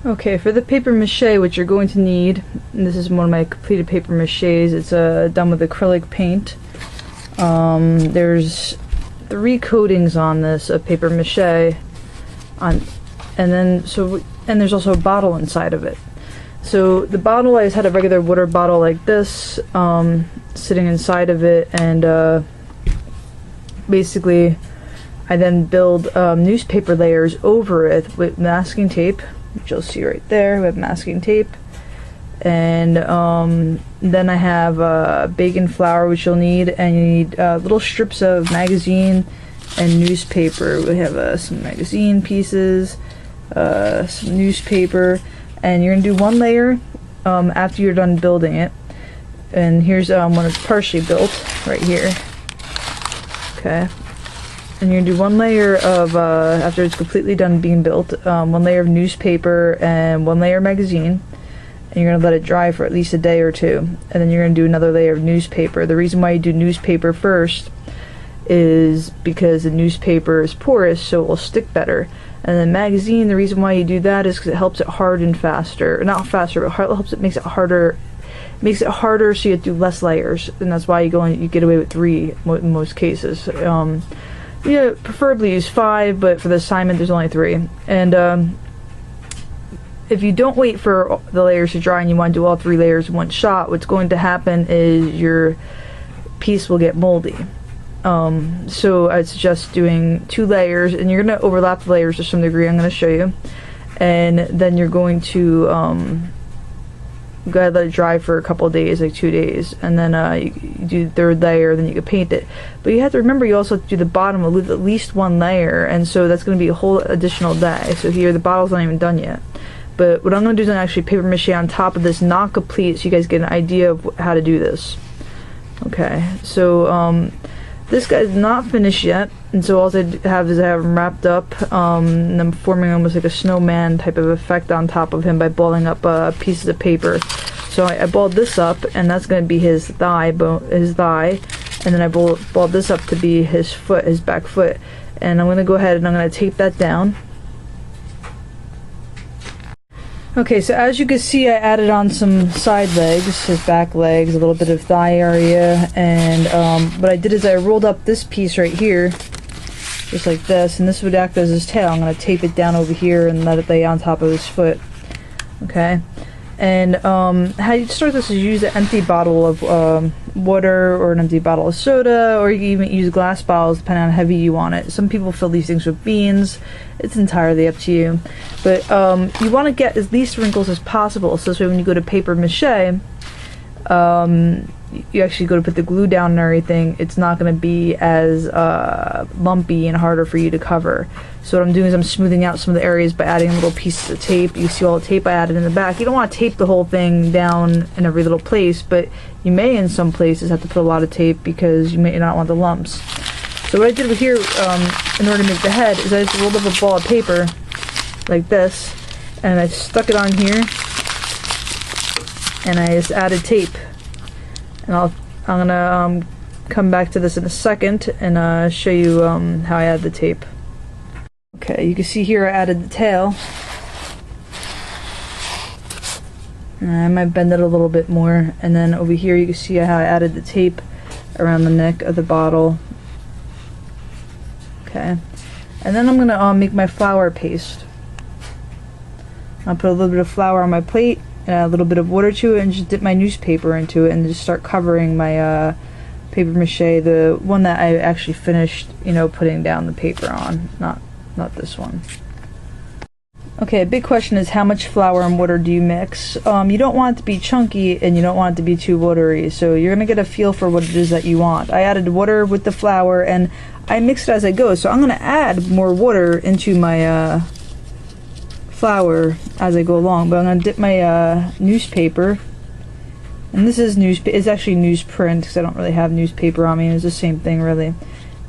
Okay, for the paper mache, what you're going to need, and this is one of my completed paper maches, it's done with acrylic paint. There's 3 coatings on this of paper mache, and there's also a bottle inside of it. So the bottle, I just had a regular water bottle like this, sitting inside of it, and basically I then build newspaper layers over it with masking tape, which you'll see right there. We have masking tape, and then I have bacon flour, which you'll need, and you need little strips of magazine and newspaper. We have some magazine pieces, some newspaper, and you're gonna do 1 layer after you're done building it. And here's when it's partially built, right here. Okay. And you're gonna do 1 layer of, after it's completely done being built, 1 layer of newspaper and 1 layer of magazine. And you're gonna let it dry for at least a day or 2. And then you're gonna do another layer of newspaper. The reason why you do newspaper first is because the newspaper is porous, so it will stick better. And then magazine, the reason why you do that is because it helps it harden faster. Not faster, but helps it makes it harder. Makes it harder, so you have to do less layers, and that's why you get away with 3 in most cases. Yeah, preferably use 5, but for the assignment there's only 3. And if you don't wait for the layers to dry and you want to do all 3 layers in one shot, what's going to happen is your piece will get moldy. So I'd suggest doing 2 layers, and you're going to overlap the layers to some degree. I'm going to show you, and then you're going to go ahead and let it dry for a couple of days, like 2 days, and then you do the 3rd layer, then you can paint it. But you have to remember, you also have to do the bottom with at least 1 layer, and so that's going to be a whole additional day. So here the bottle's not even done yet. But what I'm going to do is actually paper mache on top of this, not complete, so you guys get an idea of how to do this. Okay, so this guy's not finished yet, and so all I have is I have him wrapped up, and I'm forming almost like a snowman type of effect on top of him by balling up pieces of paper. So I balled this up, and that's going to be his thigh, and then I balled this up to be his foot, his back foot. And I'm going to go ahead and I'm going to tape that down. Okay, so as you can see, I added on some side legs, his back legs, a little bit of thigh area, and what I did is I rolled up this piece right here, just like this, and this would act as his tail. I'm going to tape it down over here and let it lay on top of his foot. Okay, and how you start this is use an empty bottle of water, or an empty bottle of soda, or you can even use glass bottles depending on how heavy you want it. Some people fill these things with beans. It's entirely up to you, but you want to get as least wrinkles as possible, so this way when you go to paper mache, you actually go to put the glue down and everything, it's not going to be as lumpy and harder for you to cover. So what I'm doing is I'm smoothing out some of the areas by adding little pieces of tape. You see all the tape I added in the back. You don't want to tape the whole thing down in every little place, but you may in some places have to put a lot of tape because you may not want the lumps. So what I did with here, in order to make the head, is I just rolled up a ball of paper like this, and I stuck it on here, and I just added tape. And I'm gonna come back to this in a second and show you how I add the tape. Okay, you can see here I added the tail. And I might bend it a little bit more, and then over here you can see how I added the tape around the neck of the bottle. Okay, and then I'm gonna make my flour paste. I'll put a little bit of flour on my plate, and add a little bit of water to it, and just dip my newspaper into it, and just start covering my paper mache, the one that I actually finished, you know, putting down the paper on, not this one. Okay, a big question is how much flour and water do you mix? You don't want it to be chunky, and you don't want it to be too watery, so you're gonna get a feel for what it is that you want. I added water with the flour, and I mix it as I go, so I'm gonna add more water into my flour as I go along, but I'm gonna dip my newspaper, and this is it's actually newsprint because I don't really have newspaper on me. It's the same thing really.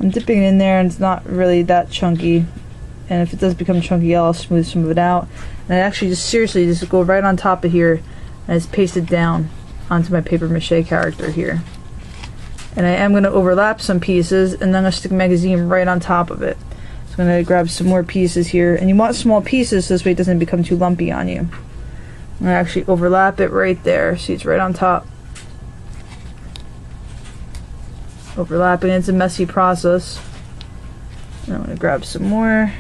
I'm dipping it in there, and it's not really that chunky, and if it does become chunky, I'll smooth some of it out. And I actually just seriously just go right on top of here and just paste it down onto my paper mache character here. And I am going to overlap some pieces, and then I'm going to stick a magazine right on top of it. So I'm going to grab some more pieces here, and you want small pieces so this way it doesn't become too lumpy on you. I'm going to actually overlap it right there. See, it's right on top. Overlapping, it's a messy process. And I'm going to grab some more.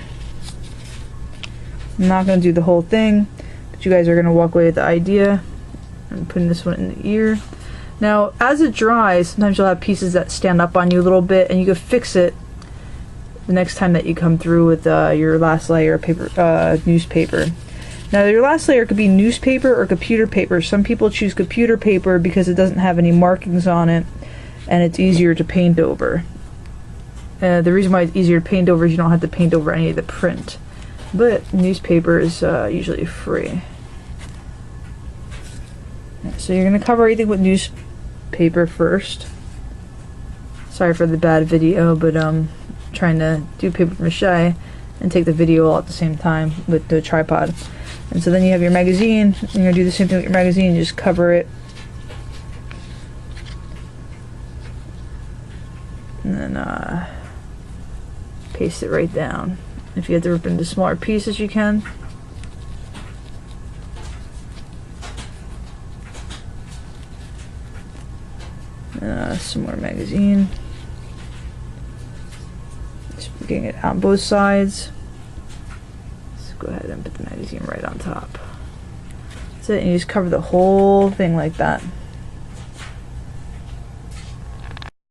I'm not going to do the whole thing, but you guys are going to walk away with the idea. I'm putting this one in the ear. Now, as it dries, sometimes you'll have pieces that stand up on you a little bit, and you can fix it the next time that you come through with your last layer of paper, newspaper. Now, your last layer could be newspaper or computer paper. Some people choose computer paper because it doesn't have any markings on it, and it's easier to paint over. The reason why it's easier to paint over is you don't have to paint over any of the print. But newspaper is usually free. So you're going to cover everything with newspaper first. Sorry for the bad video, but trying to do paper mache and take the video all at the same time with the tripod. And so then you have your magazine, and you're going to do the same thing with your magazine, just cover it. And then paste it right down. If you have to rip into smaller pieces, you can. Some more magazine. Just getting it on both sides. Let's go ahead and put the magazine right on top. That's it, and you just cover the whole thing like that.